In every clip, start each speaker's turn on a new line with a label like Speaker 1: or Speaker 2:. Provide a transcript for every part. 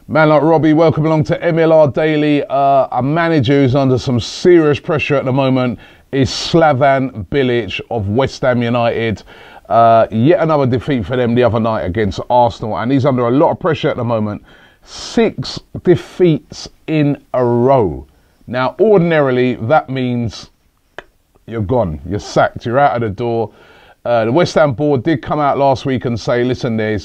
Speaker 1: Man like Robbie, welcome along to MLR Daily. A manager who's under some serious pressure at the moment is Slaven Bilic of West Ham United. Yet another defeat for them the other night against Arsenal, and he's under a lot of pressure at the moment. 6 defeats in a row. Now, ordinarily, that means you're gone, you're sacked, you're out of the door. The West Ham board did come out last week and say, listen, they're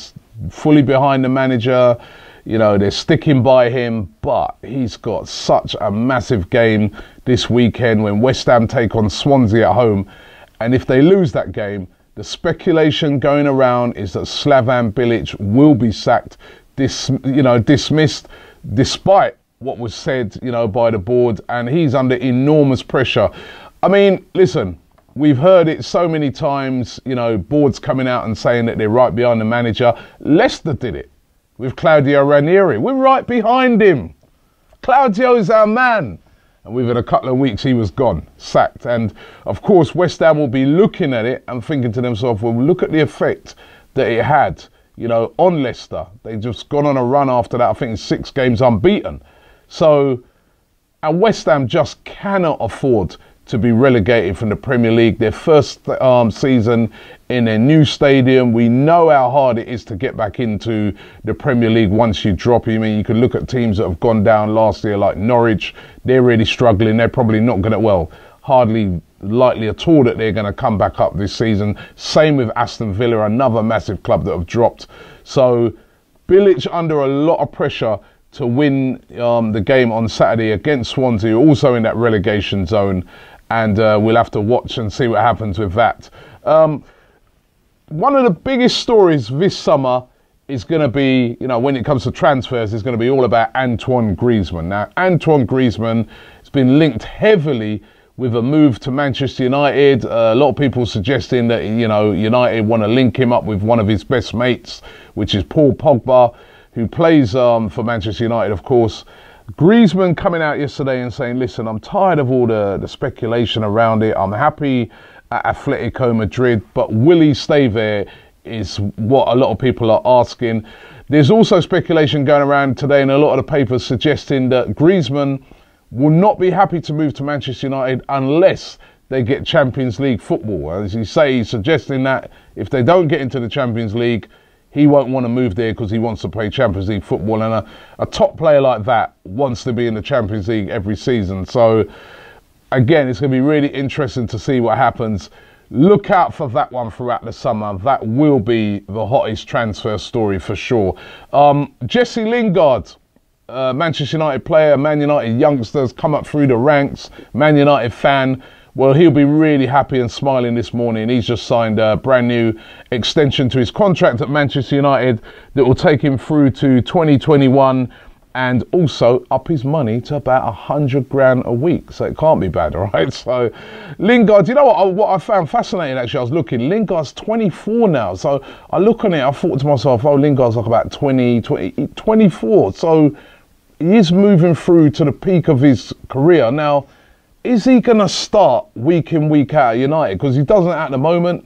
Speaker 1: fully behind the manager. You know, they're sticking by him, but he's got such a massive game this weekend when West Ham take on Swansea at home. And if they lose that game, the speculation going around is that Slaven Bilic will be sacked, dismissed, despite what was said, by the board. And he's under enormous pressure. I mean, listen, we've heard it so many times, boards coming out and saying that they're right behind the manager. Leicester did it with Claudio Ranieri. We're right behind him. Claudio's our man. And within a couple of weeks, he was gone, sacked. And of course, West Ham will be looking at it and thinking to themselves, well, look at the effect that it had, on Leicester. They just gone on a run after that. I think it's 6 games unbeaten. So, and West Ham just cannot afford to be relegated from the Premier League. Their first season in their new stadium. We know how hard it is to get back into the Premier League once you drop. I mean, you can look at teams that have gone down last year like Norwich. They're really struggling. They're probably not going to, hardly likely at all that they're going to come back up this season. Same with Aston Villa, another massive club that have dropped. So Bilic under a lot of pressure to win the game on Saturday against Swansea, also in that relegation zone. And we'll have to watch and see what happens with that. One of the biggest stories this summer is going to be, when it comes to transfers, is going to be all about Antoine Greizmann. Now, Antoine Greizmann has been linked heavily with a move to Manchester United. A lot of people suggesting that, United want to link him up with one of his best mates, which is Paul Pogba, who plays for Manchester United, of course. Greizmann coming out yesterday and saying, listen, I'm tired of all the speculation around it. I'm happy at Atletico Madrid, but will he stay there is what a lot of people are asking. There's also speculation going around today in a lot of the papers suggesting that Greizmann will not be happy to move to Manchester United unless they get Champions League football. As you say, he's suggesting that if they don't get into the Champions League, he won't want to move there because he wants to play Champions League football. And a top player like that wants to be in the Champions League every season. So, again, it's going to be really interesting to see what happens. Look out for that one throughout the summer. That will be the hottest transfer story for sure. Jesse Lingard, Manchester United player, Man United youngsters, come up through the ranks, Man United fan. Well, he'll be really happy and smiling this morning. He's just signed a brand new extension to his contract at Manchester United that will take him through to 2021 and also up his money to about 100 grand a week. So it can't be bad, all right? So Lingard, what I found fascinating, actually, I was looking, Lingard's 24 now. So I look on it, I thought to myself, Lingard's like about 24. So he is moving through to the peak of his career. Now, is he going to start week in, week out at United? Because he doesn't at the moment.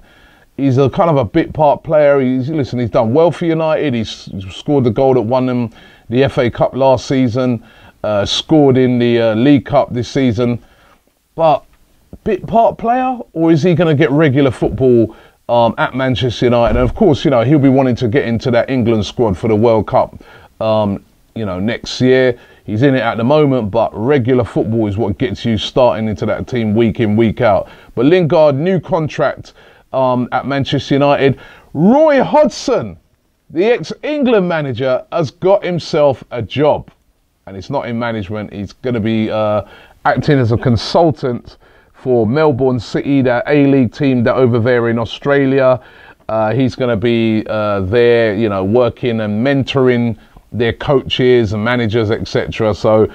Speaker 1: He's a kind of a bit part player. He's done well for United. He's scored the goal that won them the FA Cup last season, scored in the League Cup this season. But bit part player, or is he going to get regular football at Manchester United? And of course, he'll be wanting to get into that England squad for the World Cup, next year. He's in it at the moment, but regular football is what gets you starting into that team week in, week out. But Lingard, new contract at Manchester United. Roy Hodgson, the ex-England manager, has got himself a job. And it's not in management. He's going to be acting as a consultant for Melbourne City, that A-League team that over there in Australia. He's going to be there, working and mentoring their coaches and managers, etc. So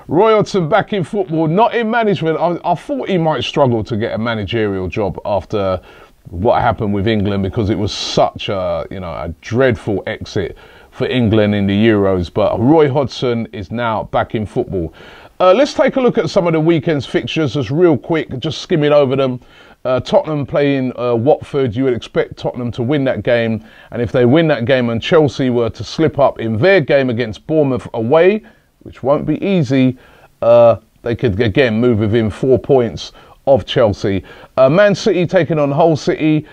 Speaker 1: Roy Hodgson back in football, not in management. I thought he might struggle to get a managerial job after what happened with England, because it was such a dreadful exit for England in the Euros. But Roy Hodgson is now back in football. Let's take a look at some of the weekend's fixtures just real quick, just skimming over them. Tottenham playing Watford, you would expect Tottenham to win that game. And if they win that game and Chelsea were to slip up in their game against Bournemouth away, which won't be easy, they could again move within 4 points of Chelsea. Man City taking on Hull City.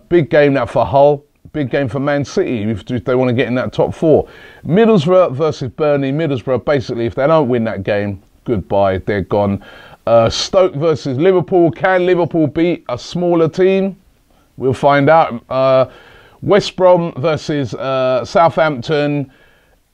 Speaker 1: Big game now for Hull. Big game for Man City if they want to get in that top 4. Middlesbrough versus Burnley. Middlesbrough, basically, if they don't win that game, goodbye, they're gone. Stoke versus Liverpool. Can Liverpool beat a smaller team? We'll find out. West Brom versus Southampton.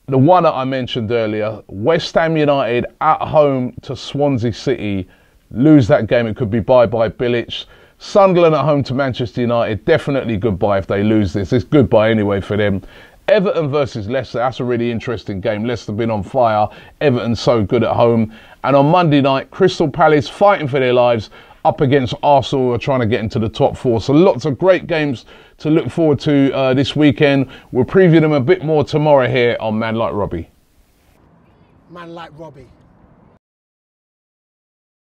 Speaker 1: The one that I mentioned earlier. West Ham United at home to Swansea City. Lose that game, it could be bye-bye Bilic. Sunderland at home to Manchester United. Definitely goodbye if they lose this. It's goodbye anyway for them. Everton versus Leicester. That's a really interesting game. Leicester been on fire. Everton's so good at home. And on Monday night, Crystal Palace fighting for their lives up against Arsenal, who are trying to get into the top 4. So lots of great games to look forward to this weekend. We'll preview them a bit more tomorrow here on Man Like Robbie.
Speaker 2: Man Like Robbie.